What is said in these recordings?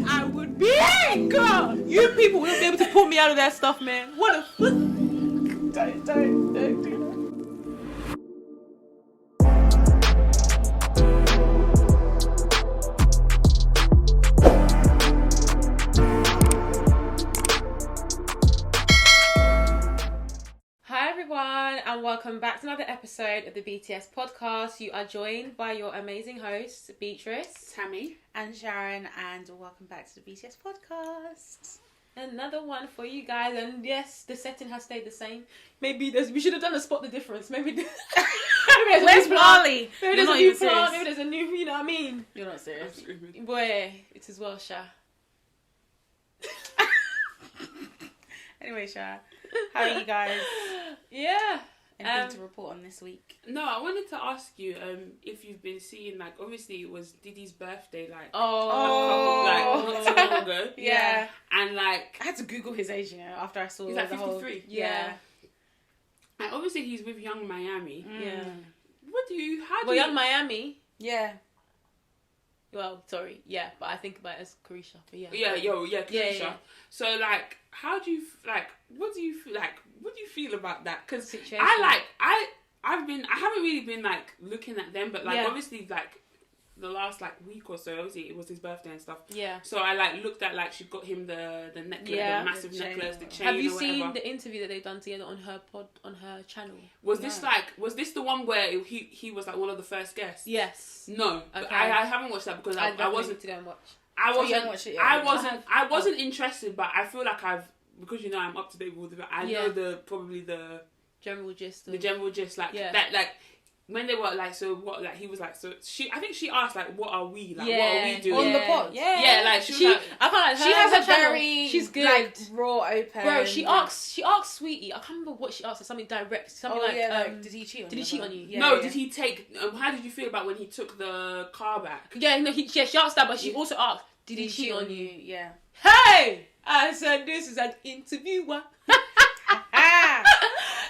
I would be. Girl, you people wouldn't be able to pull me out of that stuff, man. What a... Don't do that. And welcome back to another episode of the BTS Podcast. You are joined by your amazing hosts, Beatrice, Tammy, and Sharon, and welcome back to the BTS Podcast. Another one for you guys, and yes, the setting has stayed the same. Maybe we should have done a spot the difference. Maybe Where's Marley? Maybe there's a new plant. Maybe there's a new. You know what I mean? You're not serious, boy. It is well, Sha. Anyway, Sha, how are you guys? Yeah. Anything to report on this week? No, I wanted to ask you if you've been seeing, like, obviously it was Diddy's birthday, like, not so long ago. Yeah. And, like... I had to Google his age, after I saw he's the like 53. whole... Yeah. And obviously he's with Young Miami. Yeah. Young Miami? Yeah. Well, sorry, yeah, but I think about it as Caresha, but yeah. Caresha. Yeah. So, like, what do you feel about that? Because I haven't really been, like, looking at them, but, like, obviously, like, the last, like, week or so, obviously, it was his birthday and stuff. Yeah. So I, like, looked at, like, she got him the necklace, the massive necklace, the chain. Have you seen the interview that they've done together on her channel? Was this the one where he was, like, one of the first guests? Yes. No. Okay. I haven't watched that because I wasn't... to go and watch. I wasn't interested, but I feel like because I'm up to date with it. I know the general gist. The general gist, like that, like when they were like, so what, like he was like, so I think she asked like, what are we, like, what are we doing on the pod? Yeah, like she was like, I can't like her. She has her a channel, very she's good, like raw, open. Bro, she asked Sweetie. I can't remember what she asked her. Something direct. Something like did he cheat on you? Did he cheat on you? Yeah, no, did he take? How did you feel about when he took the car back? Yeah, no, she asked that, but she also asked, did he cheat on you? Yeah. Hey, I said this is an interviewer.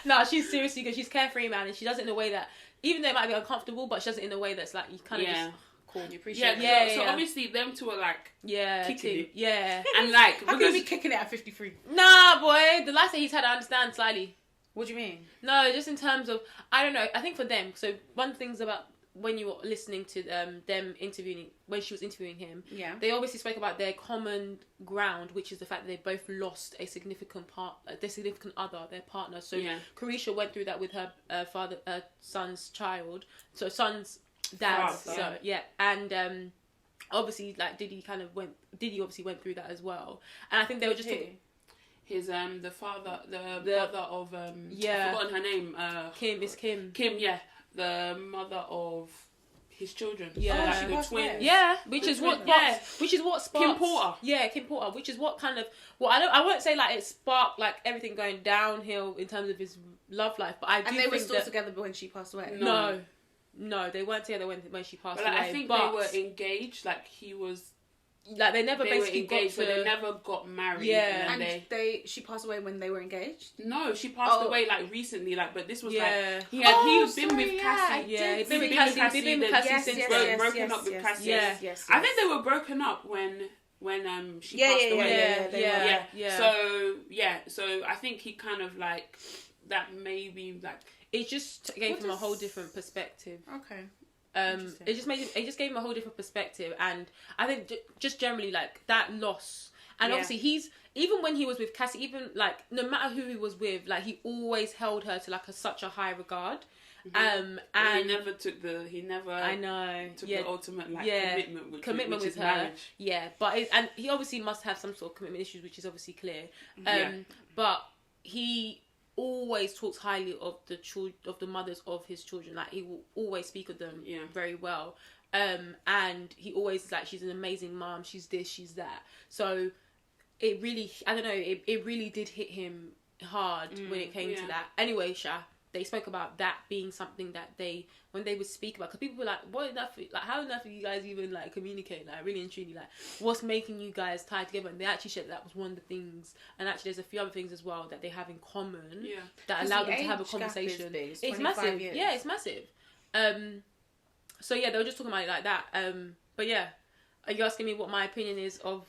No, she's seriously good. She's carefree, man, and she does it in a way that, even though it might be uncomfortable, but she does it in a way that's like you kind of just cool. You appreciate it. So obviously them two are like kicking it. Yeah. And like how can we be kicking it at 53? Nah, boy. The last that he's had, I understand slightly. What do you mean? No, just in terms of, I don't know. I think for them, so one thing's about when you were listening to them interviewing, when she was interviewing him, they obviously spoke about their common ground, which is the fact that they both lost a significant their significant other, their partner. So Caresha went through that with her son's child, so son's dad. And obviously, like Diddy obviously went through that as well. And I think they were just his the father, the mother of I've forgotten her name. Kim. Kim, the mother of his children. Yeah, the twins. Yeah, which is what sparked Kim Porter. Yeah, Kim Porter, which is what kind of I won't say like it sparked like everything going downhill in terms of his love life, but I do. And they were still together when she passed away. No, they weren't together when she passed away. I think they were engaged. Like he was. Like they never basically engaged, but they never got married. Yeah, and she passed away when they were engaged. No, she passed away like recently. Like, but this was like he was been with Cassie. Yeah, he's been with Cassie. Been with Cassie since broken up with Cassie. Yes. I think they were broken up when she passed away. So I think he kind of like that. Maybe like it just gave him a whole different perspective. Okay. It just gave him a whole different perspective, and I think just generally like that loss, and obviously he's, even when he was with Cassie, even like no matter who he was with, like he always held her to like such a high regard. And he never took the ultimate commitment with her. Marriage. Yeah, but and he obviously must have some sort of commitment issues, which is obviously clear. But he always talks highly of the mothers of his children. Like he will always speak of them very well. And he always like, she's an amazing mom, she's this, she's that. So it really, I don't know, it really did hit him hard when it came to that. Anyway, they spoke about that being something that when they would speak about, because people were like, what enough, like how enough of you guys even like communicate, like really and truly, like what's making you guys tie together? And they actually said that was one of the things, and actually there's a few other things as well that they have in common that allow them to have a conversation. It's massive. Years. It's massive. So they were just talking about it like that. But yeah, Are you asking me what my opinion is of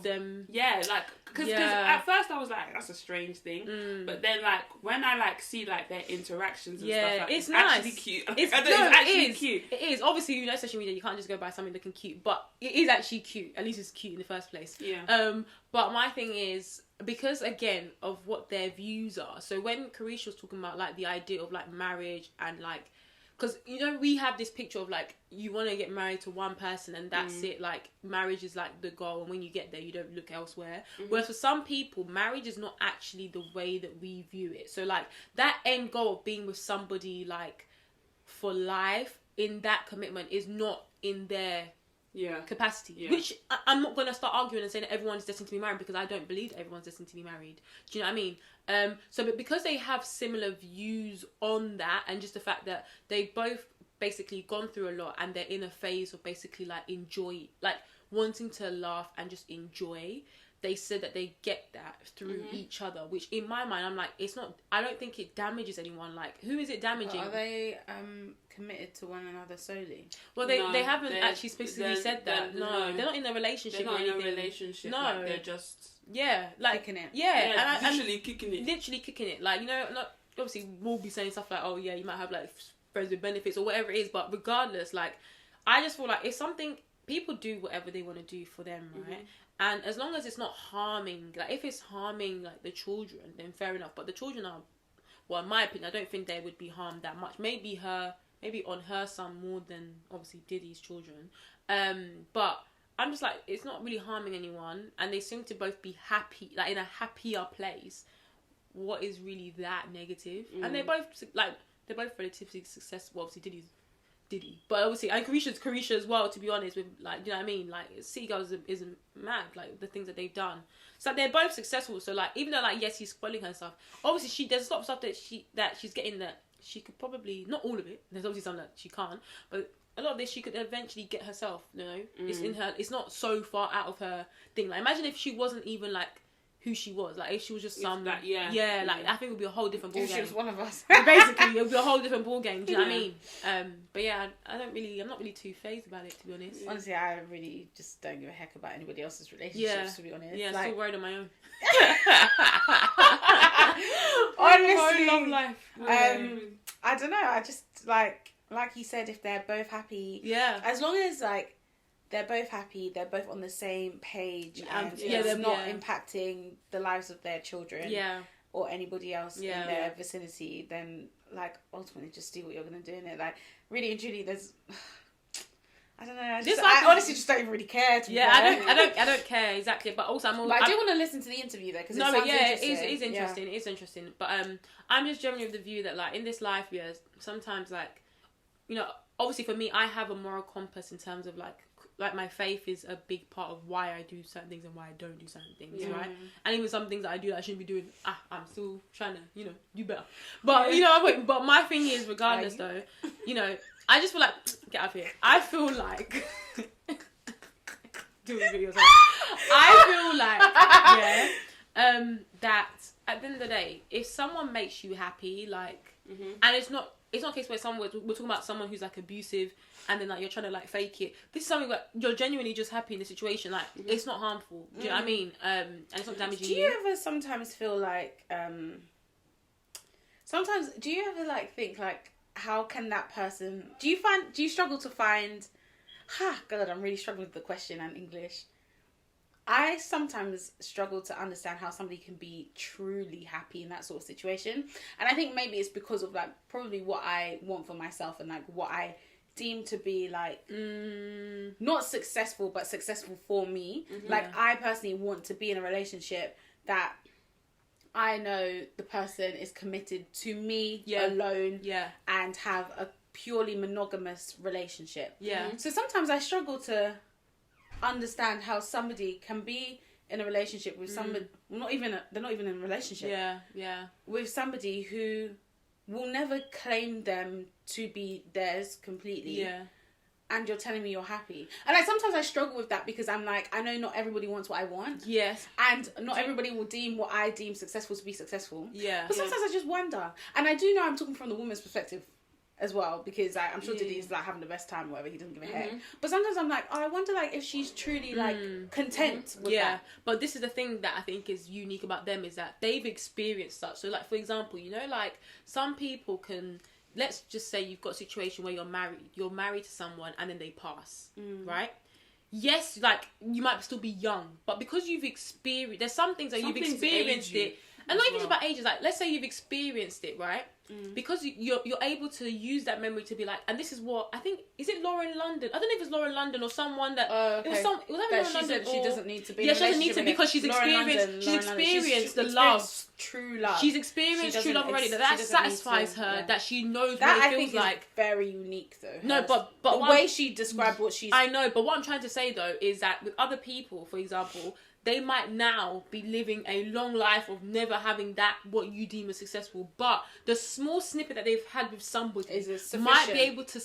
them? Yeah, like because at first I was like, that's a strange thing, but then like when I like see like their interactions and stuff, like, it's nice. Actually cute. It's actually cute. It is. Obviously, you know, social media, you can't just go buy something looking cute, but it is actually cute. At least it's cute in the first place. Yeah. But my thing is, because again of what their views are. So when Caresha was talking about like the idea of like marriage and like, because, you know, we have this picture of, like, you want to get married to one person and that's it. Like, marriage is, like, the goal. And when you get there, you don't look elsewhere. Whereas for some people, marriage is not actually the way that we view it. So, like, that end goal of being with somebody, like, for life, in that commitment is not in their capacity. Yeah. Which I'm not going to start arguing and saying that everyone is destined to be married, because I don't believe that everyone's destined to be married. Do you know what I mean? But because they have similar views on that, and just the fact that they've both basically gone through a lot and they're in a phase of basically like enjoy, like wanting to laugh and just enjoy, they said that they get that through each other, which in my mind, I'm like, it's not, I don't think it damages anyone. Like, who is it damaging? Are they committed to one another solely? Well, they haven't actually specifically said that. No, they're not in a relationship. They're not in a relationship. No, like, they're just like kicking it. Yeah, and literally kicking it. Literally kicking it. Like, you know, not obviously we'll be saying stuff like, oh yeah, you might have like friends with benefits or whatever it is, but regardless, like, I just feel like it's something, people do whatever they want to do for them, right? And as long as it's not harming, like if it's harming like the children, then fair enough. But the children are, well, in my opinion, I don't think they would be harmed that much. Maybe on her son more than obviously Diddy's children. But I'm just like, it's not really harming anyone, and they seem to both be happy, like in a happier place. What is really that negative? And they're both relatively successful. Obviously, Diddy, but obviously, and Caresha as well. To be honest, with like, you know what I mean? Like, Seagulls isn't mad, like the things that they've done. So they're both successful. So like, even though like, yes, he's spoiling her stuff. Obviously, there's a lot of stuff that she's getting that she could probably, not all of it. There's obviously some that she can't, but a lot of this she could eventually get herself. You know, it's in her. It's not so far out of her thing. Like, imagine if she wasn't even like who she was, like if she was just some like, like I think it would be a whole different ball game. She was one of us. Basically, it would be a whole different ball game. Do you know what I mean? But yeah, I'm not really too phased about it, to be honest. Honestly, I really just don't give a heck about anybody else's relationships, to be honest. Yeah, like, still worried on my own. Honestly, love life. I don't know. I just like you said, if they're both happy, as long as like they're both happy, they're both on the same page, and it's not impacting the lives of their children or anybody else in their vicinity, then like ultimately just do what you're going to do in it. Like, really and truly, there's I don't know. I honestly just don't even really care. I don't care exactly. But also, I do want to listen to the interview though, because it is interesting. It is interesting. But I'm just generally of the view that like in this life, sometimes like, you know, obviously for me, I have a moral compass in terms of like my faith is a big part of why I do certain things and why I don't do certain things, right? And even some things that I do that I shouldn't be doing, I'm still trying to, you know, do better. But, you know, but my thing is, regardless though, you know, I just feel like, get out of here. I feel like, do a video yourself. I feel like, that at the end of the day, if someone makes you happy, like, and it's not a case where we're talking about someone who's like abusive and then like you're trying to like fake it. This is something like you're genuinely just happy in the situation. Like it's not harmful. Do you know what I mean? And it's not damaging you. Do you ever sometimes feel like do you ever like think like, how can that person? Do you struggle to find? God, I'm really struggling with the question and English. I sometimes struggle to understand how somebody can be truly happy in that sort of situation. And I think maybe it's because of like probably what I want for myself and like what I deem to be like not successful but successful for me. Like I personally want to be in a relationship that I know the person is committed to me alone and have a purely monogamous relationship. So sometimes I struggle to understand how somebody can be in a relationship with somebody they're not even in a relationship with somebody who will never claim them to be theirs completely, and you're telling me you're happy. And like sometimes I struggle with that, because I'm like, I know not everybody wants what I want, and not everybody will deem what I deem successful to be successful, but sometimes I just wonder, and I do know I'm talking from the woman's perspective as well, because I'm sure Diddy's like having the best time, whatever, he doesn't give a heck. But sometimes I'm like, I wonder like if she's truly like content with that. But this is the thing that I think is unique about them, is that they've experienced such. So like, for example, you know, like some people can, let's just say you've got a situation where you're married to someone and then they pass, right? Yes, like you might still be young, but because you've experienced, there's some things that you've experienced it. And not even just about ages, like let's say you've experienced it, right? Because you're able to use that memory to be like, and this is what I think, is it Lauren London? I don't know if it's Lauren London or someone that it was Lauren London. She doesn't need to be. Yeah, she doesn't need to, because she's experienced the love, true love. She's experienced true love already. That satisfies her. That she knows what it feels like. Is very unique though. No, but the way she described what she's. I know, but what I'm trying to say though is that with other people, for example, they might now be living a long life of never having that, what you deem as successful. But the small snippet that they've had with somebody might be able to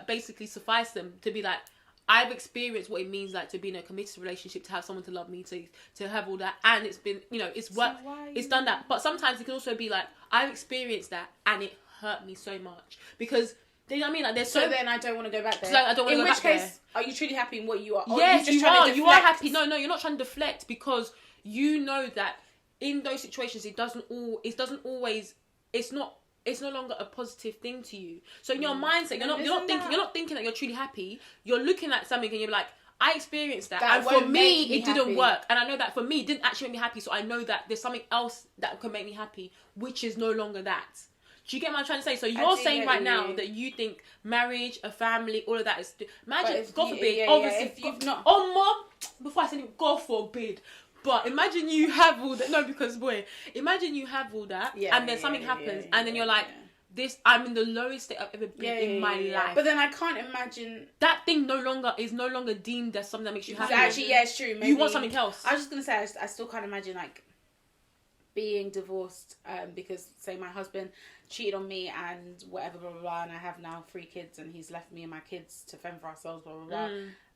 basically suffice them to be like, I've experienced what it means like to be in a committed relationship, to have someone to love me, to have all that. And it's been, you know, it's worked, it's done that. But sometimes it can also be like, I've experienced that and it hurt me so much. Because... you know what I mean? Like, there's so then I don't want to go back there. Like, I don't want to go back there. In which case, are you truly happy in what you are? Yes, you are. You are happy. No, you're not trying to deflect, because you know that in those situations, it's no longer a positive thing to you. So in your mindset, you're not thinking that you're truly happy. You're looking at something and you're like, I experienced that and for me it didn't work. And I know that for me, it didn't actually make me happy. So I know that there's something else that can make me happy, which is no longer that. Do you get what I'm trying to say? So you're saying right now that you think marriage, a family, all of that is... Imagine, God forbid, obviously... If you've not... Oh, Mom! Before I said it, God forbid. But imagine you have all that... No, because, boy, imagine you have all that and then something happens and then you're like, I'm in the lowest state I've ever been in my life. But then I can't imagine... That thing is no longer deemed as something that makes you happy. Actually, yeah, it's true. Maybe, you want something else. I was just going to say, I still can't imagine, like, being divorced because, say, my husband cheated on me and whatever, blah, blah, blah, and I have now 3 kids and he's left me and my kids to fend for ourselves, blah, blah, blah.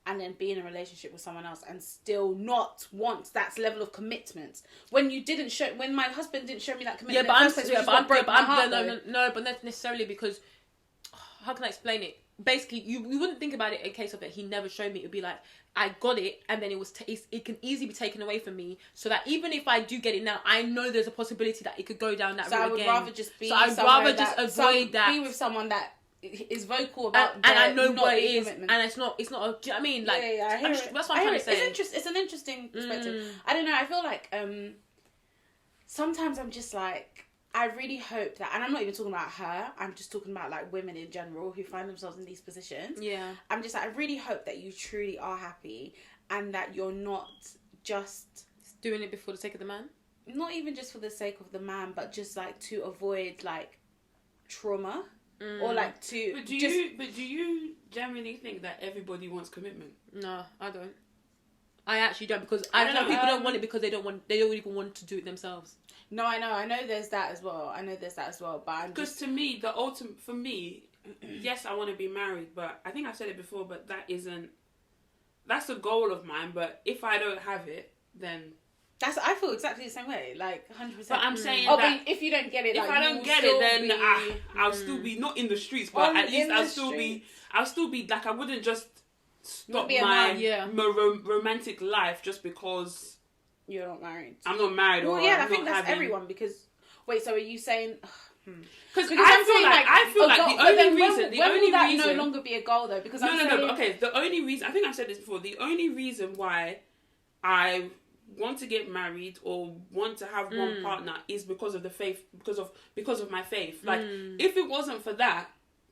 And then be in a relationship with someone else and still not want that level of commitment. When my husband didn't show me that commitment but not necessarily, because, how can I explain it? Basically, you wouldn't think about it in case of it. He never showed me. It would be like, I got it, and then it can easily be taken away from me. So that even if I do get it now, I know there's a possibility that it could go down that route again. So I would rather just be. So I'd rather just avoid that. Be with someone that is vocal about and I know what it is, commitment. and it's not. Do you know what I mean? Like, I hear it. That's what I'm trying to say. It's an interesting perspective. I don't know. I feel like sometimes I'm just like, I really hope that, and I'm not even talking about her, I'm just talking about like women in general who find themselves in these positions. Yeah. I'm just like, I really hope that you truly are happy and that you're not just doing it before the sake of the man. Not even just for the sake of the man, but just like to avoid like trauma or like to. But do you generally think that everybody wants commitment? No, I don't. I actually don't, because I know people don't want it because they don't even want to do it themselves. No, I know there's that as well. But because to me, the ultimate, for me, yes, I want to be married, but I think I've said it before, but that's a goal of mine. But if I don't have it, then I feel exactly the same way, like 100%. But I'm saying but if you don't get it, if I don't get it, then I'll still be not in the streets, but at least I'll still be like, I wouldn't just stop my romantic life just because you're not married. I'm not married. Well, I think that's everyone, because wait, so are you saying? Because I feel like the only reason no longer be a goal though, because okay, the only reason, I think I've said this before, the only reason why I want to get married or want to have one partner is because of the faith, because of my faith. Like if it wasn't for that,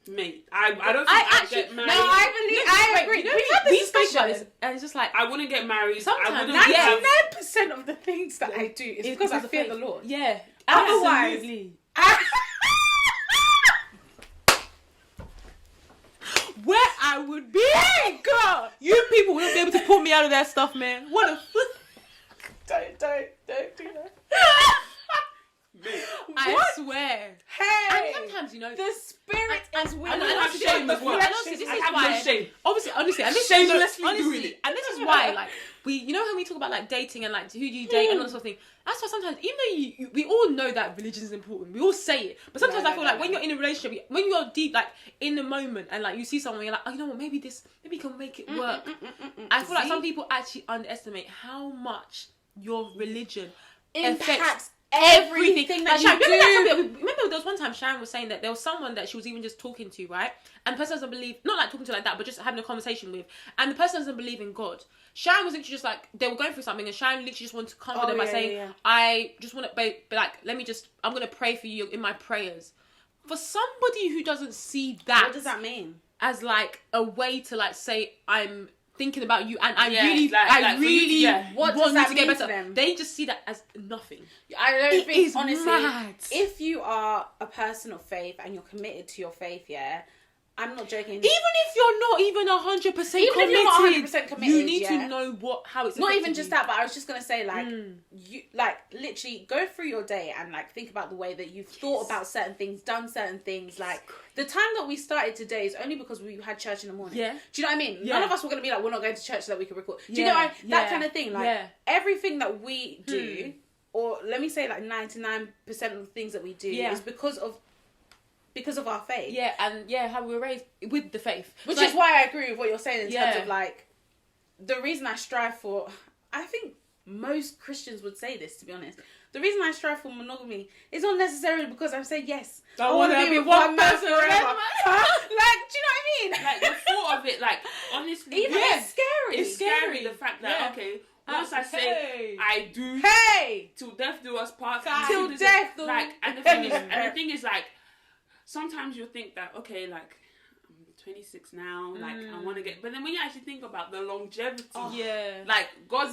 mate, I don't think I'd get married. No, I agree. We've had this discussion, and it's just like, I wouldn't get married. Sometimes 99% of the things that I do is because I fear the Lord. Yeah, otherwise, where I would be, God, you people wouldn't be able to pull me out of that stuff, man. What a don't do that. I swear. Hey! And sometimes, you know... The spirit is with I have shame as well. I have no shame. Honestly, and this shamelessly doing it. And this is why, like, you know how we talk about, like, dating and, like, who do you date and all that sort of thing? That's why sometimes, even though we all know that religion is important, we all say it, but sometimes I feel like when you're in a relationship, when you're deep, like, in the moment, and, like, you see someone, you're like, oh, you know what, maybe we can make it work. I feel like some people actually underestimate how much your religion impacts everything that you do. Remember there was one time Sharon was saying that there was someone that she was even just talking to, right? And the person doesn't believe, not like talking to like that, but just having a conversation with, and the person doesn't believe in God. Sharon was literally just like, they were going through something, and Sharon literally just wanted to comfort them by saying, I just want to be like, I'm going to pray for you in my prayers. For somebody who doesn't see that, what does that mean? As like a way to like say, I'm thinking about you, and I really want you to get better. They just see that as nothing. I don't think, honestly, if you are a person of faith and you're committed to your faith, I'm not joking. Even if you're not even 100% committed, you need to know how it's not even just that. But I was just gonna say, like, you like literally go through your day and like think about the way that you've thought about certain things, done certain things. Like the time that we started today is only because we had church in the morning. Yeah. Do you know what I mean? Yeah. None of us were gonna be like, we're not going to church so that we can record. Do you know that kind of thing? Like everything that we do, or let me say like 99% of the things that we do is because of our faith. Yeah, and how we were raised with the faith. Which is why I agree with what you're saying in terms of like, the reason I strive for, I think most Christians would say this, to be honest. The reason I strive for monogamy is not necessarily because I'm saying, yes, I want to be with one person forever. Like, do you know what I mean? Like, the thought of it, like, honestly, it's scary. It's scary, the fact that, okay, once I say I do, till death do us part, till death do. Like, and the thing is, like, sometimes you'll think that, okay, like, I'm 26 now, like, I want to get... But then when you actually think about the longevity, like, God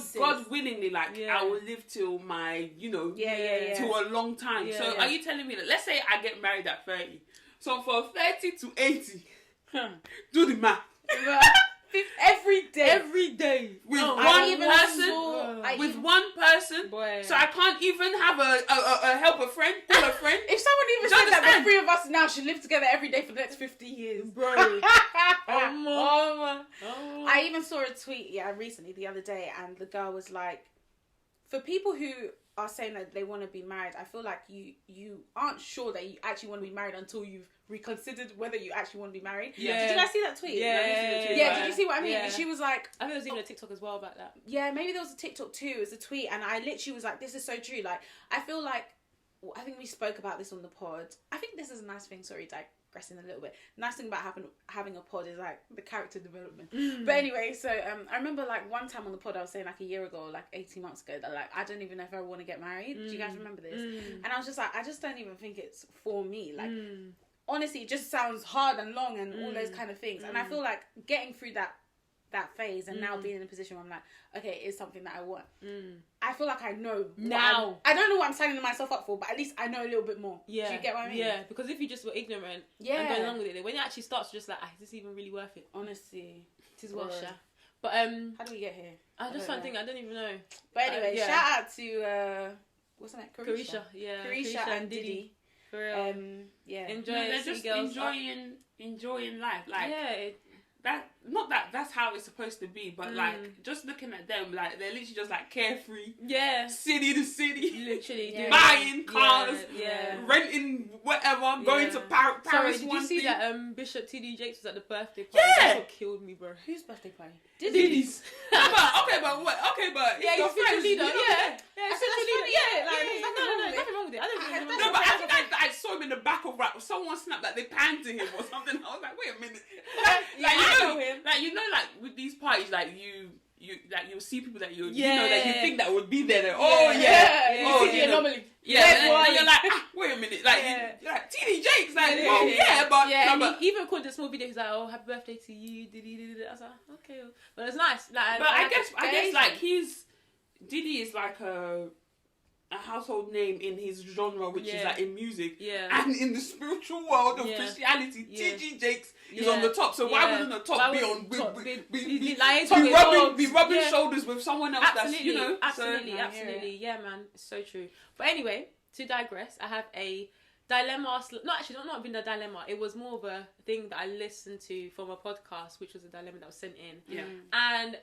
willingly, like, I will live till my, to a long time. So are you telling me that, let's say I get married at 30. So for 30 to 80, do the math. Every day with one person. Boy. So I can't even have a help a friend, call a friend. If someone even said that the three of us now should live together every day for the next 50 years, bro. I even saw a tweet recently the other day, and the girl was like, for people who are saying that they want to be married, I feel like you aren't sure that you actually want to be married until you've reconsidered whether you actually want to be married. Yeah. Did you guys see that tweet? Yeah. Did you see what I mean? And she was like, I think there was even a TikTok as well about that. Yeah, maybe there was a TikTok too. It was a tweet, and I literally was like, this is so true. Like, I feel like, I think we spoke about this on the pod. I think this is a nice thing. Sorry, digressing a little bit. Nice thing about having a pod is like the character development. But anyway, so I remember like one time on the pod I was saying like a year ago, like 18 months ago, that like I don't even know if I want to get married. Do you guys remember this? And I was just like, I just don't even think it's for me. Like honestly, it just sounds hard and long and all those kind of things. And I feel like getting through that phase and now being in a position where I'm like, okay, it is something that I want. I feel like I know now. I don't know what I'm signing myself up for, but at least I know a little bit more. Yeah. Do you get what I mean? Yeah, because if you just were ignorant and going along with it, when it actually starts, just like, is this even really worth it? Honestly. It is well, Sha. But how do we get here? I just don't think, I don't even know. But anyway, shout out to what's her name? Caresha. Yeah. Caresha and Diddy. For real. They're just enjoying life. Like that's how it's supposed to be, but like just looking at them, like they're literally just like carefree, city to city, literally buying cars, renting whatever, going to Paris. Sorry, did you see that Bishop T.D. Jakes was at the birthday party? That's what killed me, bro. Whose birthday party? Diddy's. but he's your friend leader. Official leader. No, nothing wrong with it. I don't think no, but I think I saw him in the back of someone snapped that they panned to him or something. I was like, wait a minute. Like with these parties, like you'll see people that you know that you think that would be there. Anomaly. And you're like, wait a minute, like you're like T.D. Jakes, like but he even called the small video. He's like, oh, happy birthday to you. I was like, okay, but it's nice. Like, but I guess like Diddy is like a household name in his genre, which is like in music, and in the spiritual world of Christianity, T.D. Jakes is on the top. So why wouldn't the top be rubbing shoulders with someone else? Absolutely, absolutely, yeah, man, it's so true. But anyway, to digress, I have a dilemma. Not even a dilemma. It was more of a thing that I listened to from a podcast, which was a dilemma that was sent in. Yeah. And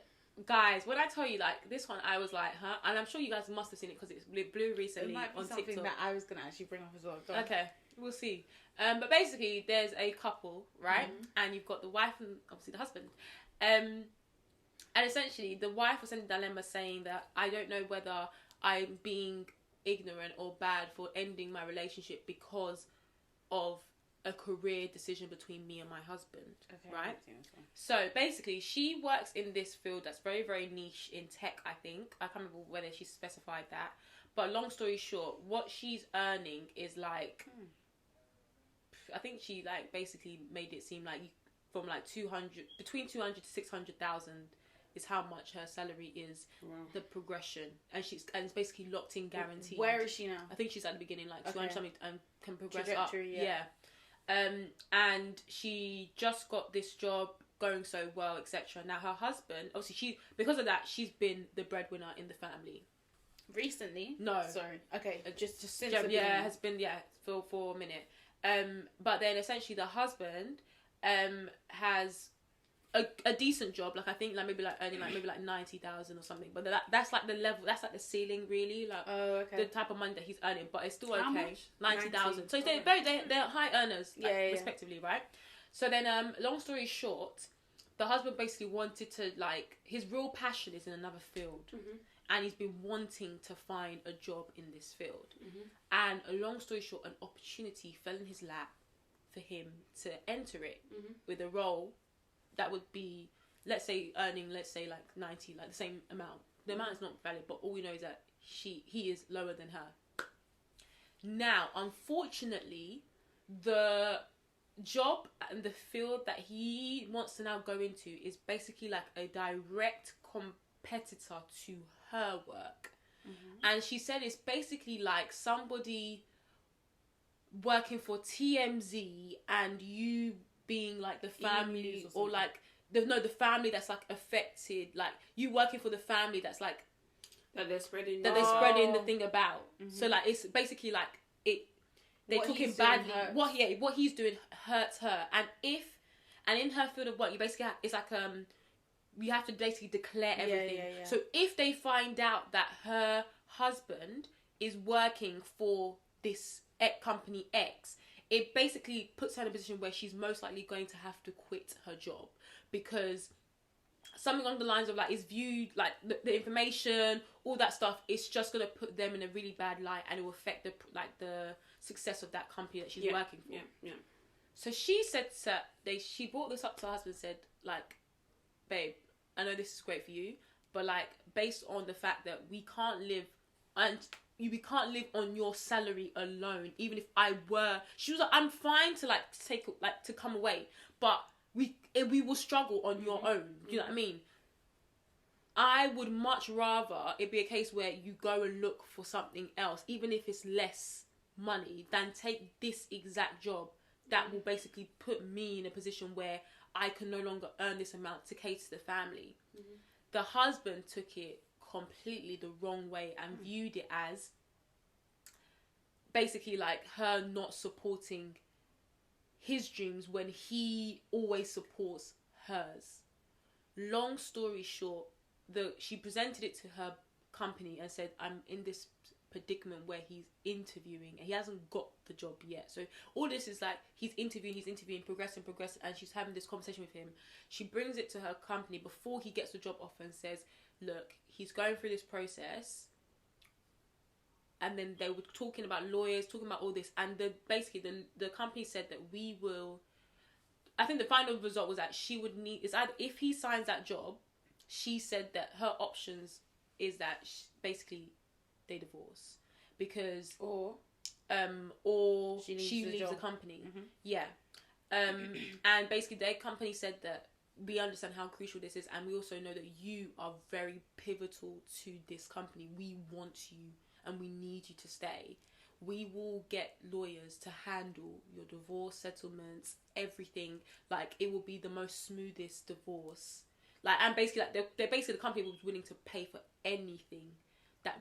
guys, when I tell you, like, this one, I was like, huh? And I'm sure you guys must have seen it because it blew recently it might be on something TikTok. that I was going to actually bring up as well. Okay, we'll see. But basically, there's a couple, right? And you've got the wife and obviously the husband. And essentially, the wife was in a dilemma saying that I don't know whether I'm being ignorant or bad for ending my relationship because of a career decision between me and my husband, right? So basically, she works in this field that's very, very niche in tech, I think. I can't remember whether she specified that. But long story short, what she's earning is like... I think she like basically made it seem like from like 200... Between 200 to 600,000 is how much her salary is. Wow. The progression. And it's basically locked in, guaranteed. Where is she now? I think she's at the beginning, like 200 something, and can progress trajectory, up. Yeah. And she just got this job going so well, etc. Now her husband, obviously because of that, she's been the breadwinner in the family. Recently? No. Sorry. Okay. Just since has been for a minute. But then essentially the husband has a decent job, like I think like maybe earning like 90,000 or something. But that's like the level, that's like the ceiling really, like the type of money that he's earning. But it's still okay. How much? 90,000. So they're high earners, respectively, right? So then, long story short, the husband basically wanted to his real passion is in another field, and he's been wanting to find a job in this field. And a long story short, an opportunity fell in his lap for him to enter it with a role that would be, let's say, earning, like 90, like the same amount. The amount is not valid, but all we know is that he is lower than her. Now, unfortunately, the job and the field that he wants to now go into is basically like a direct competitor to her work. And she said it's basically like somebody working for TMZ and you being like the family or like the family that's like affected, like you working for the family that's like that they're spreading the thing about. So like it's basically like they're talking badly. What he's doing hurts her, and in her field of work, you basically it's like you have to basically declare everything. So if they find out that her husband is working for this company X, it basically puts her in a position where she's most likely going to have to quit her job, because something along the lines of like is viewed like the information, all that stuff. It's just gonna put them in a really bad light, and it will affect the success of that company that she's working for. So she said she brought this up to her husband and said, like, babe, I know this is great for you, but like based on the fact that we can't live on your salary alone. Even if I were, she was like, I'm fine to to come away, but we will struggle on your own. Do you know what I mean? I would much rather it be a case where you go and look for something else, even if it's less money, than take this exact job that will basically put me in a position where I can no longer earn this amount to cater to the family. The husband took it completely the wrong way and viewed it as basically like her not supporting his dreams when he always supports hers. Long story short, she presented it to her company and said, I'm in this predicament where he's interviewing and he hasn't got the job yet. So all this is like he's interviewing, progressing, and she's having this conversation with him. She brings it to her company before he gets the job offer and says, look, he's going through this process. And then they were talking about lawyers, talking about all this, and the company said that we will. I think the final result was that she would need is either if he signs that job, she said that her options is that basically they divorce because or she leaves the company. And basically their company said that we understand how crucial this is, and we also know that you are very pivotal to this company. We want you and we need you to stay. We will get lawyers to handle your divorce settlements, everything. Like, it will be the most smoothest divorce. Like, and basically, like, they're basically the company was willing to pay for anything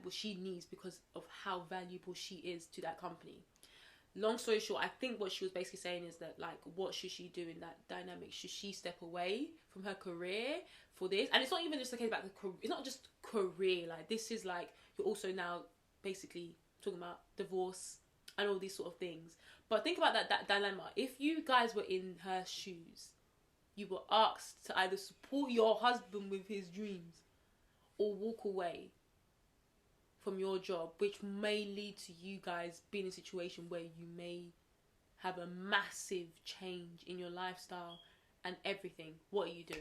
what she needs because of how valuable she is to that company. Long story short, I think what she was basically saying is that, like, what should she do in that dynamic? Should she step away from her career for this? And it's not even just the case about it's not just career. Like, this is like, you're also now basically talking about divorce and all these sort of things. But think about that dilemma. If you guys were in her shoes, you were asked to either support your husband with his dreams or walk away from your job, which may lead to you guys being in a situation where you may have a massive change in your lifestyle and everything. What are you doing?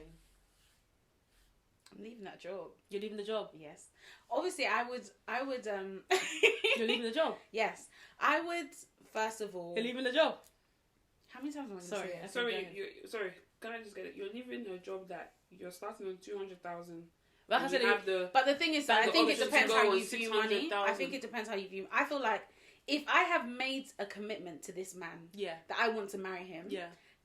I'm leaving that job. You're leaving the job? Yes. Obviously, I would You're leaving the job? Yes. I would, first of all... You're leaving the job? How many times am I going to say it? Sorry, can I just get it? You're leaving a job that you're starting on 200,000. Like I said, but the thing is that I think it depends how you view money. I think it depends how you view... I feel like if I have made a commitment to this man, that I want to marry him,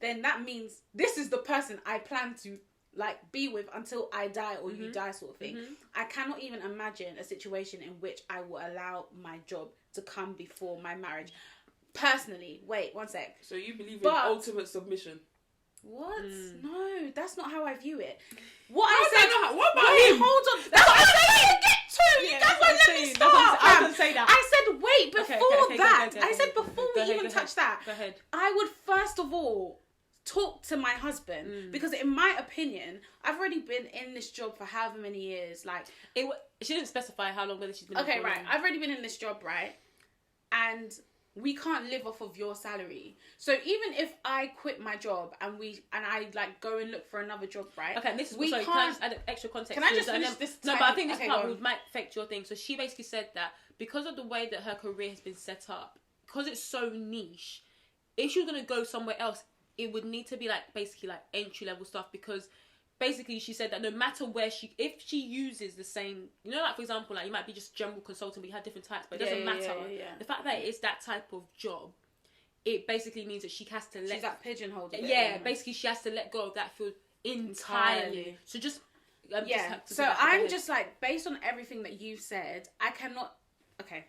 then that means this is the person I plan to, like, be with until I die or you die, sort of thing. I cannot even imagine a situation in which I will allow my job to come before my marriage. Personally, wait, one sec. So you believe in ultimate submission? What? No, that's not how I view it. What I said. What about him? Hold on. That's what I said. To get to. You guys won't let me start. I was gonna say that. I said wait before that. Go I said before we even touch that. Go ahead. I would first of all talk to my husband because, in my opinion, I've already been in this job for however many years. Like, she didn't specify how long, whether she's been. Okay, right. I've already been in this job, right, and we can't live off of your salary. So even if I quit my job and I like go and look for another job, right? Okay, and this is can I just add extra context? Can I just finish this? No, but I think this part might affect your thing. So she basically said that because of the way that her career has been set up, because it's so niche, if she was gonna go somewhere else, it would need to be like basically like entry level stuff, because basically she said that no matter where if she uses the same, you know, like for example, like you might be just general consultant, but you have different types, but it doesn't matter. The fact that it's that type of job, it basically means that she has to she's like pigeonholed. Basically she has to let go of that field entirely. So just so I'm just like, based on everything that you've said, I cannot. Okay,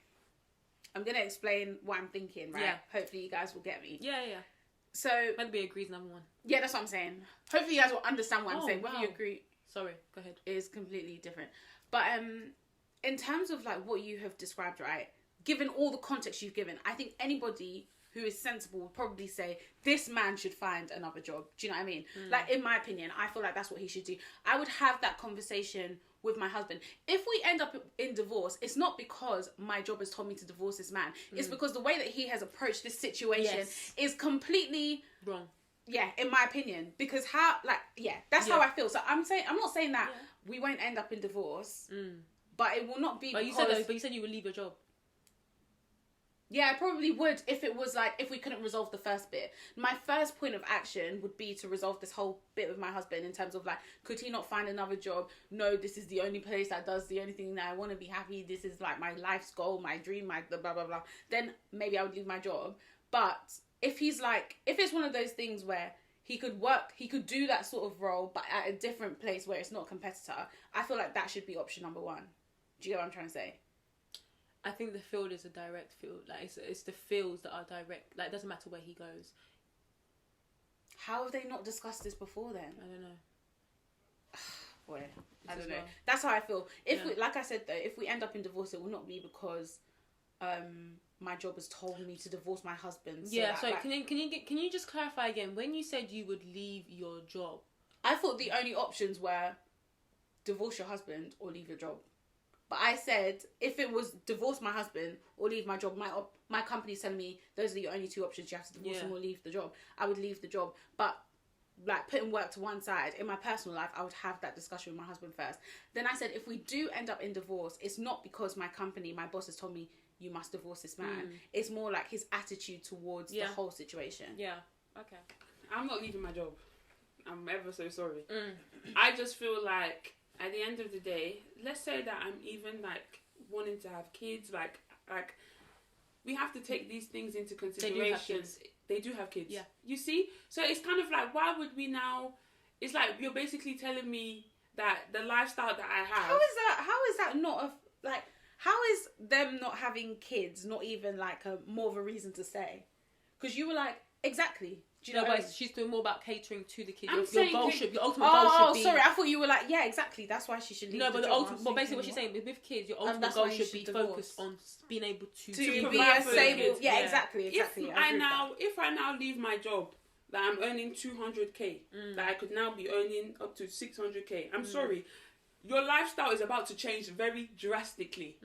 I'm gonna explain what I'm thinking. Right? Hopefully you guys will get me. So maybe agrees number one. Yeah, that's what I'm saying. Hopefully you guys will understand what I'm saying. Whether you agree, sorry, go ahead, is completely different. But in terms of like what you have described, right? Given all the context you've given, I think anybody who is sensible would probably say this man should find another job. Do you know what I mean? Like, in my opinion, I feel like that's what he should do. I would have that conversation with my husband. If we end up in divorce, it's not because my job has told me to divorce this man. It's because the way that he has approached this situation is completely wrong. Yeah, in my opinion. Because that's how I feel. So I'm not saying that we won't end up in divorce, but it will not be. But you said you would leave your job. Yeah, I probably would if it was like, if we couldn't resolve the first bit. My first point of action would be to resolve this whole bit with my husband in terms of like, could he not find another job? No, this is the only place that does the only thing that I want to be happy. This is like my life's goal, my dream, my blah, blah, blah. Then maybe I would leave my job. But if he's like, if it's one of those things where he could do that sort of role, but at a different place where it's not a competitor, I feel like that should be option number one. Do you get what I'm trying to say? I think the field is a direct field. Like, it's the fields that are direct. Like, it doesn't matter where he goes. How have they not discussed this before then? I don't know. Boy, I don't know. Well. That's how I feel. If we, like I said though, if we end up in divorce, it will not be because my job has told me to divorce my husband. So so like, can you just clarify again? When you said you would leave your job, I thought the only options were divorce your husband or leave your job. But I said, if it was divorce my husband or leave my job, my company's telling me those are the only two options. You have to divorce him or leave the job. I would leave the job. But like, putting work to one side, in my personal life, I would have that discussion with my husband first. Then I said, if we do end up in divorce, it's not because my company, my boss has told me, you must divorce this man. It's more like his attitude towards the whole situation. Yeah. Okay. I'm not leaving my job. I'm ever so sorry. I just feel like, at the end of the day, let's say that I'm even like wanting to have kids, like we have to take these things into consideration. They do have kids. Yeah. You see? So it's kind of like, why would we now? It's like you're basically telling me that the lifestyle that I have. How is that not them not having kids not even like more of a reason to stay? Because you were like, exactly. Do you know what? She's doing more about catering to the kids. Your ultimate goal should be. Oh, sorry. I thought you were like, yeah, exactly. That's why she should leave. No, but basically what she's saying with kids, your ultimate goal should be focused on being able to be a stable. Yeah, exactly. If I now leave my job, that I'm earning 200k, that I could now be earning up to 600k. I'm sorry, your lifestyle is about to change very drastically.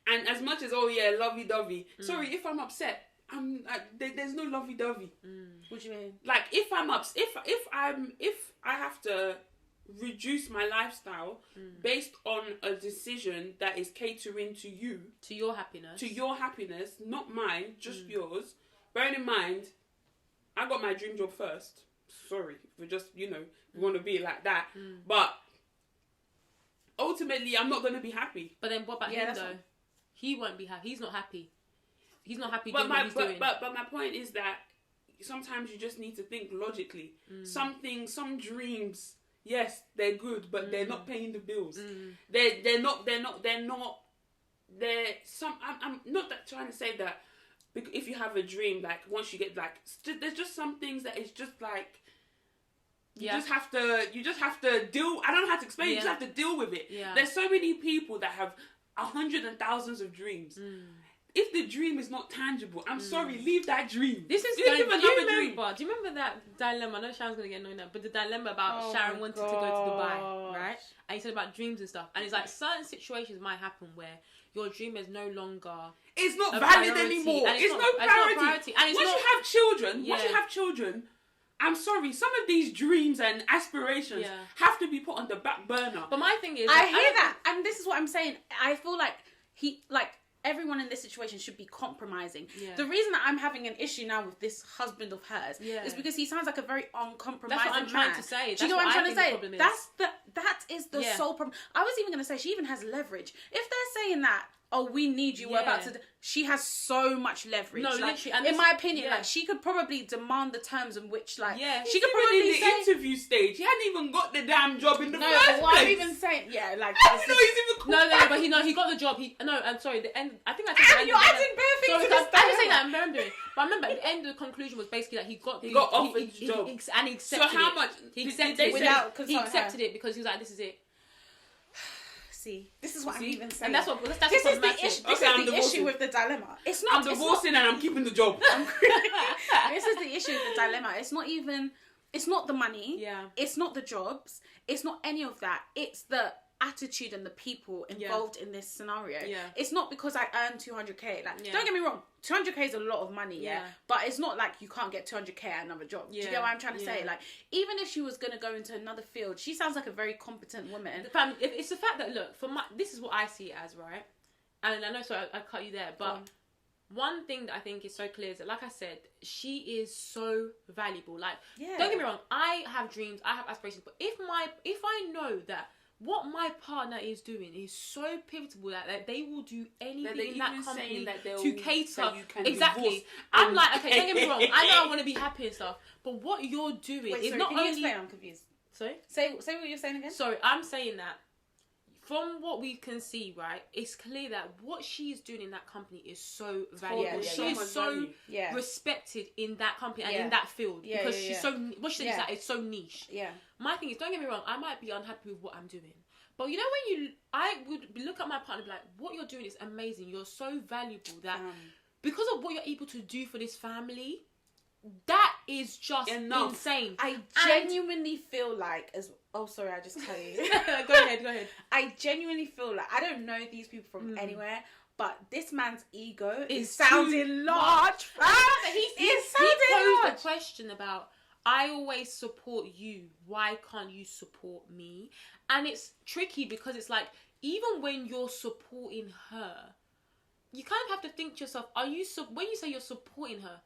And as much as lovey-dovey. Sorry, if I'm upset. I'm like, there's no lovey-dovey. What do you mean? Like if I have to reduce my lifestyle based on a decision that is catering to you, to your happiness, not mine, just yours. Bearing in mind, I got my dream job first. Sorry, we just we want to be like that, but ultimately, I'm not going to be happy. But then what about him though? He won't be happy. He's not happy. He's not happy doing what he's doing. But my point is that sometimes you just need to think logically. Some dreams, yes, they're good, but they're not paying the bills. I'm not trying to say that if you have a dream, like once you get there's just some things that it's just like you just have to deal. I don't know how to explain. You just have to deal with it. There's so many people that have 100 and thousands of dreams. If the dream is not tangible, I'm sorry, leave that dream. This is do you remember that dilemma? I know Sharon's going to get annoyed now, but the dilemma about Sharon wanted to go to Dubai, right? And he said about dreams and stuff. And it's like certain situations might happen where your dream is no longer... It's not valid anymore. It's no priority. And once you have children, I'm sorry, some of these dreams and aspirations have to be put on the back burner. But my thing is... I hear that. And this is what I'm saying. I feel like everyone in this situation should be compromising. The reason that I'm having an issue now with this husband of hers is because he sounds like a very uncompromising man. That's what I'm trying to say. Do you know what I'm trying to say? That is the sole problem. I was even going to say she even has leverage. If they're saying that, we need you, we're about to... She has so much leverage. No, literally. And in my opinion, she could probably demand the terms in which, she could probably in the interview stage. He hadn't even got the damn job in the first place. No, but I'm even saying... Yeah, like... I didn't know he's even cool. He got the job. I'm sorry, the end... I think you're adding bare things to this. I didn't say that, I'm remembering. But I remember at the end of the conclusion was basically that he got offered the job. And he accepted it. So how much... He accepted it because he was like, this is it. See, this is what I'm even saying. And that's this is the issue with the dilemma. It's not. I'm divorcing and I'm keeping the job. This is the issue with the dilemma. It's not even. It's not the money. It's not the jobs. It's not any of that. It's the attitude and the people involved in this scenario. It's not because I earn 200k. Don't get me wrong. 200k is a lot of money. But it's not like you can't get 200k at another job. Do you get what I'm trying to say? Like, even if she was gonna go into another field, she sounds like a very competent woman. It's the fact that this is what I see it as, right? And I know, sorry, I cut you there, but one thing that I think is so clear is that, like I said, she is so valuable. Like, don't get me wrong, I have dreams, I have aspirations, but if I know that what my partner is doing is so pivotal that they will do anything in that company to cater. Exactly. I'm like, okay, don't get me wrong. I know I want to be happy and stuff, but what you're doing is not only... Explain? I'm confused. Sorry? Say what you're saying again. Sorry, I'm saying that from what we can see, right, it's clear that what she's doing in that company is so valuable. She is so respected in that company and in that field because she's so... What she said is that it's so niche. My thing is, don't get me wrong, I might be unhappy with what I'm doing. But you know I would look at my partner and be like, what you're doing is amazing. You're so valuable that because of what you're able to do for this family, that is just insane. I genuinely feel like... Oh, sorry, I just cut you. Go ahead. I genuinely feel like... I don't know these people from anywhere, but this man's ego is sounding large. He posed a question about... I always support you. Why can't you support me? And it's tricky because it's like, even when you're supporting her, you kind of have to think to yourself, when you say you're supporting her,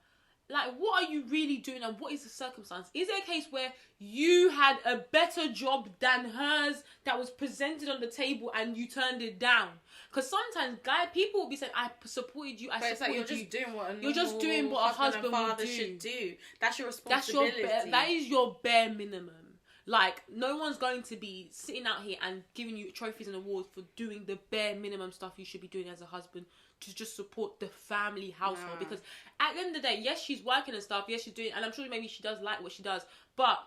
like, what are you really doing and what is the circumstance? Is there a case where you had a better job than hers that was presented on the table and you turned it down? Because sometimes, people will be saying, I supported you, you're just doing what a husband and father should do. That's your responsibility. That is your bare minimum. Like, no one's going to be sitting out here and giving you trophies and awards for doing the bare minimum stuff you should be doing as a husband to just support the family household. Because at the end of the day, yes, she's working and stuff. Yes, she's doing, and I'm sure maybe she does like what she does, but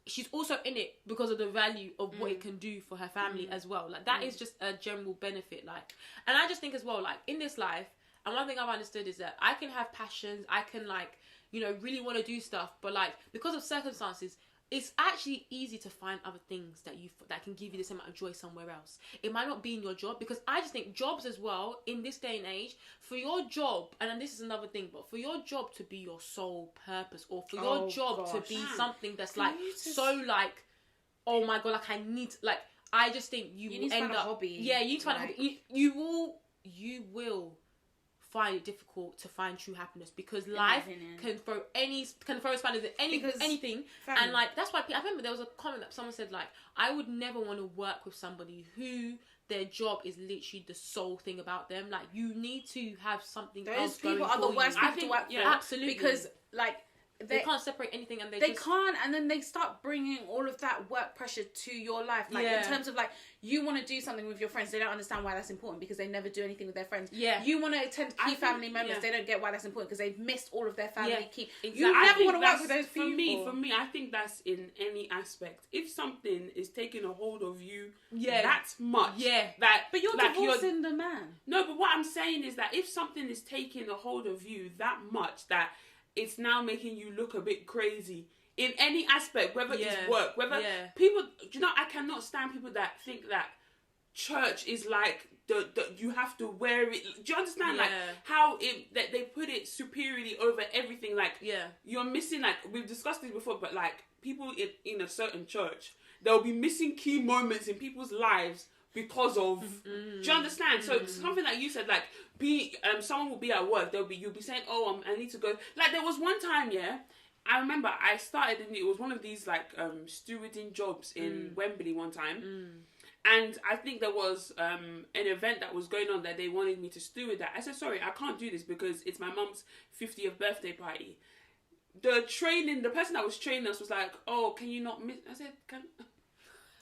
she's also in it because of the value of what it can do for her family as well. Like, that is just a general benefit. Like, and I just think as well, like, in this life, and one thing I've understood is that I can have passions, I can, like, you know, really want to do stuff, but, like, because of circumstances, it's actually easy to find other things that can give you the same amount of joy somewhere else. It might not be in your job, because I just think jobs as well, in this day and age, for your job, and then this is another thing, but for your job to be your sole purpose, or for your job to be something that's like, so like, oh my God, like I need, like, I just think you will end up, hobby. Yeah, you need to find a hobby. You will find it difficult to find true happiness, because life can throw spanners at anything. And like, that's why I remember there was a comment that someone said, like, I would never want to work with somebody who their job is literally the sole thing about them. Like, you need to have something else going for you. Those people are the worst people to work for. Absolutely. Because like, they can't separate anything, and they can't, and then they start bringing all of that work pressure to your life. Like, in terms of, like, you want to do something with your friends, they don't understand why that's important, because they never do anything with their friends. You want to attend key family members, they don't get why that's important, because they've missed all of their family key. Exactly. You never want to work with those people. For me, I think that's in any aspect. If something is taking a hold of you that much, but you're divorcing the man. No, but what I'm saying is that if something is taking a hold of you that much that it's now making you look a bit crazy in any aspect, whether it's work, whether people, you know, I cannot stand people that think that church is like the you have to wear it. Do you understand? Like, how that they put it superiorly over everything. Like, you're missing, like, we've discussed this before, but like, people in a certain church, they'll be missing key moments in people's lives because of, do you understand? So something like you said, like, someone will be at work, you'll be saying, oh, I need to go. Like, there was one time, I remember I started, and it was one of these, like, stewarding jobs in Wembley one time. And I think there was an event that was going on that they wanted me to steward that. I said, sorry, I can't do this because it's my mum's 50th birthday party. The person that was training us was like, oh, can you not miss? I said,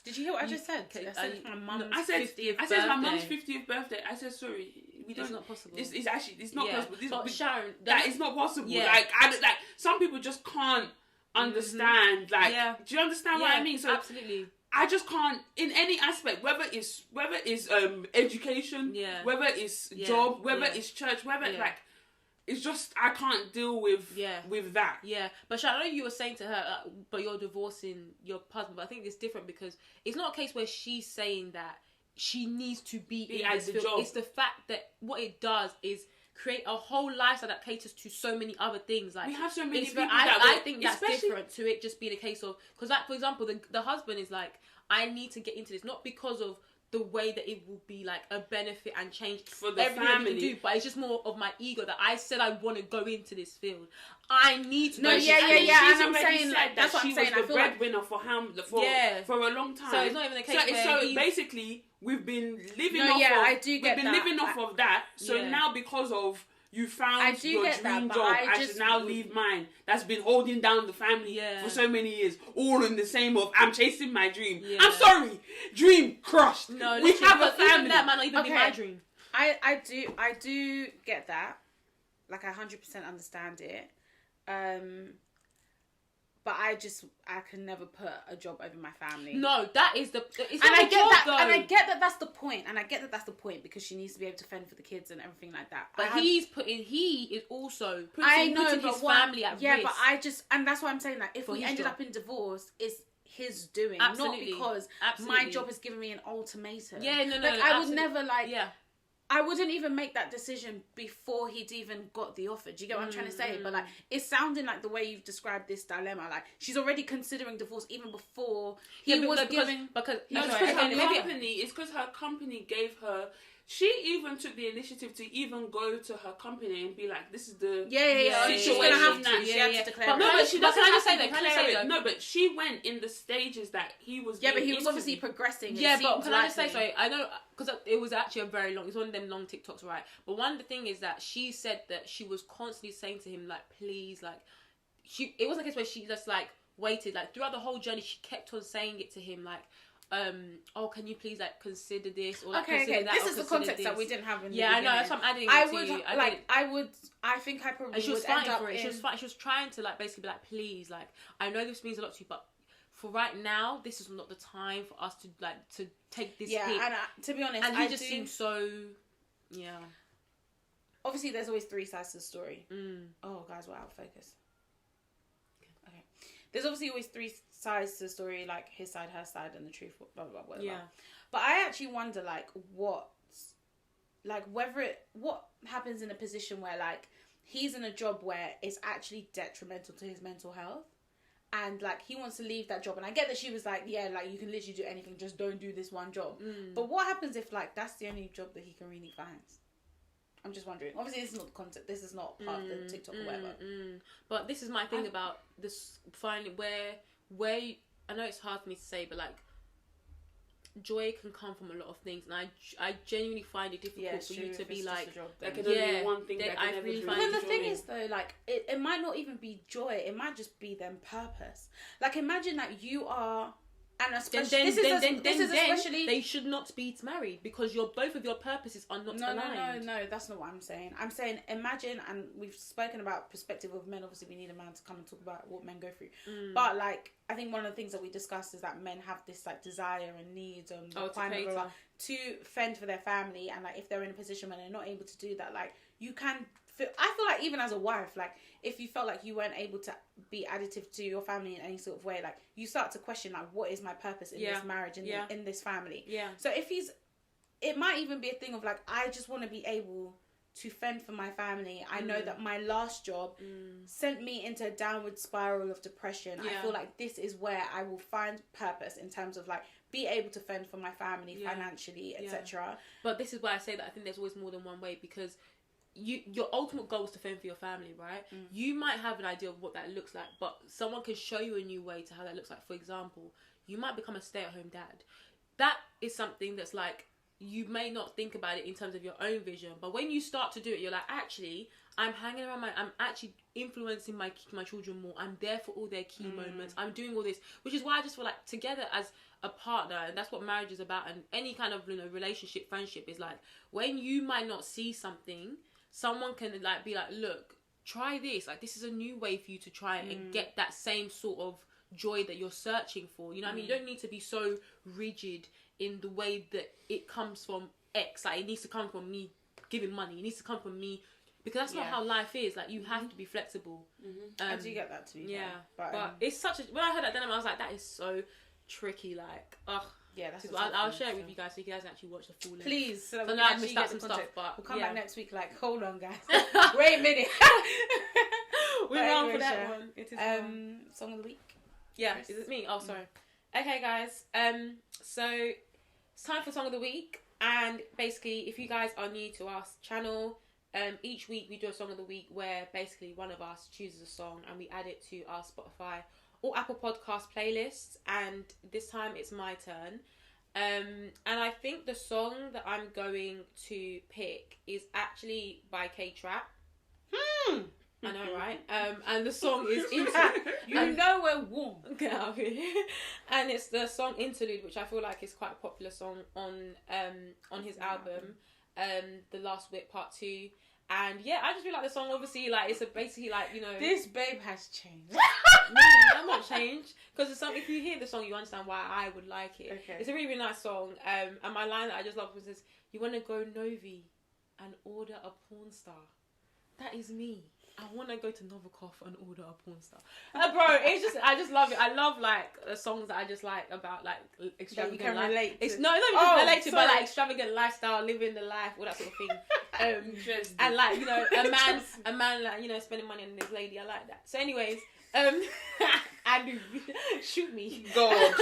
did you hear what I just said? I said my mum's 50th birthday. My mum's 50th birthday. I said, sorry, it's not possible. It's actually, it's not possible. But Sharon, that is not possible. Like, some people just can't understand. Like, do you understand what I mean? So absolutely. I just can't, in any aspect, whether it's education, whether it's job, whether it's church, whether like, it's just, I can't deal with that. Yeah, but Sharon, I know you were saying to her, but you're divorcing your husband. But I think it's different, because it's not a case where she's saying that she needs to be in this field. Job. It's the fact that what it does is create a whole lifestyle that caters to so many other things. Like, we have so many people I think that's different to it just being a case of, because, like, for example, the husband is like, I need to get into this, not because of the way that it will be like a benefit and change for the family, we can do, but it's just more of my ego that I said I want to go into this field. I need to. No, and I'm saying, like, that's what I'm saying. She was the breadwinner for a long time. So it's not even a case so basically we've been living off of that. So now, because of you found your dream job, I should now leave mine. That's been holding down the family for so many years. All in the same of, I'm chasing my dream. I'm sorry, dream crushed. No, we have a family. Even that might not even be my dream. I do get that. Like, I 100% understand it. But I can never put a job over my family. No, that is I get that that's the point. And I get that that's the point, because she needs to be able to fend for the kids and everything like that. But he is also putting his family at risk. Yeah, but and that's why I'm saying that if we ended up in divorce, it's his doing. Absolutely. Not because my job has given me an ultimatum. Yeah, no. Like, I would never, like... Yeah. I wouldn't even make that decision before he'd even got the offer. Do you get what I'm trying to say? But, like, it's sounding like the way you've described this dilemma. Like, she's already considering divorce even before he was giving... It's because her company gave her... She even took the initiative to even go to her company and be like, "This is the situation." She's gonna have to. She had to declare. But she doesn't. Can I just say that? No, but she went in the stages that he was. Yeah, but he was obviously progressing. Yeah, but can I just say, sorry? I know, because it was actually a very long. It's one of them long TikToks, right? But one of the thing is that she said that she was constantly saying to him, like, "Please, like," it wasn't a case where she just like waited, like throughout the whole journey, she kept on saying it to him, like, oh, can you please like consider this or like consider that? This is the context that we didn't have in the beginning. I know. That's what I'm adding. I think I probably and she was would fighting end up for it. in... She was trying to like basically be like, please, like I know this means a lot to you, but for right now, this is not the time for us to like to take this. Yeah, hit. and to be honest, and he just seemed so. Yeah. Obviously, there's always three sides to the story. Oh, guys, we're out of focus. Okay. There's obviously always three sides to the story, like his side, her side, and the truth, blah, blah, blah, whatever. Yeah. But I actually wonder, what happens in a position where, like, he's in a job where it's actually detrimental to his mental health. And, like, he wants to leave that job. And I get that she was like, yeah, like, you can literally do anything, just don't do this one job. But what happens if, like, that's the only job that he can really find? I'm just wondering. Obviously, this is not content. This is not part of the TikTok or whatever. But this is my thing about this. Finally, where I know it's hard for me to say, but like, joy can come from a lot of things, and I genuinely find it difficult for you to be like, there can only be one thing that can really find. But the thing is, though, like, it might not even be joy. It might just be them purpose. Like, imagine that you are. And especially, then they should not be married because both of your purposes are not aligned. No, that's not what I'm saying. I'm saying imagine, and we've spoken about perspective of men. Obviously, we need a man to come and talk about what men go through. But like, I think one of the things that we discussed is that men have this like desire and needs and requirement to fend for their family, and like if they're in a position where they're not able to do that, like you can. I feel like even as a wife, like if you felt like you weren't able to be additive to your family in any sort of way, like you start to question like, what is my purpose in this marriage and in this family? Yeah. So if it might even be a thing of like, I just want to be able to fend for my family. I know that my last job sent me into a downward spiral of depression. I feel like this is where I will find purpose in terms of like be able to fend for my family financially, etc. But this is why I say that I think there's always more than one way, because your ultimate goal is to fend for your family, right? You might have an idea of what that looks like, but someone can show you a new way to how that looks like. For example, you might become a stay-at-home dad. That is something that's like, you may not think about it in terms of your own vision, but when you start to do it, you're like, actually, I'm hanging around I'm actually influencing my children more. I'm there for all their key moments. I'm doing all this, which is why I just feel like together as a partner, and that's what marriage is about, and any kind of relationship, friendship is like, when you might not see something, someone can like be like, look, try this. Like, this is a new way for you to try and get that same sort of joy that you're searching for. You know what I mean? You don't need to be so rigid in the way that it comes from X. Like, it needs to come from me giving money. It needs to come from me, because that's not how life is. Like, you have to be flexible. I do get that too. Yeah. But it's such a... When I heard that dilemma, I was like, that is so tricky. Like, ugh. Yeah, that's. I'll share it with you guys so you guys can actually watch the full length. Please, so that we can actually get some stuff. But we'll come back next week. Like, hold on, guys. Wait a minute. We're wrong for that one. It is song of the week. Yeah, is it me? Oh, sorry. Okay, guys. So it's time for song of the week, and basically, if you guys are new to our channel, each week we do a song of the week where basically one of us chooses a song and we add it to our Spotify or Apple Podcast playlists, and this time it's my turn. And I think the song that I'm going to pick is actually by K-Trap. I know, right? And the song is You know we're warm. Get out of here. And it's the song Interlude, which I feel like is quite a popular song on his album, The Last Whip Part 2. And yeah, I just feel like the song, obviously, like, it's basically like, this babe has changed. No, I'm not changed. Because if you hear the song, you understand why I would like it. Okay. It's a really, really nice song. And my line that I just love was this: you want to go Novi and order a porn star. That is me. I want to go to Novikov and order a porn star. Bro, I just love it. I love, like, the songs that I just like about, like, extravagant that you can relate to. No, it's not relate to, but, like, extravagant lifestyle, living the life, all that sort of thing. And, like, a man, like, spending money on his lady. I like that. So, anyways, and shoot me, God.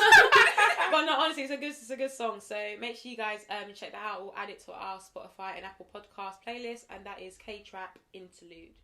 But no, honestly, it's a good song. So make sure you guys check that out. We'll add it to our Spotify and Apple Podcast playlist, and that is K-Trap Interlude.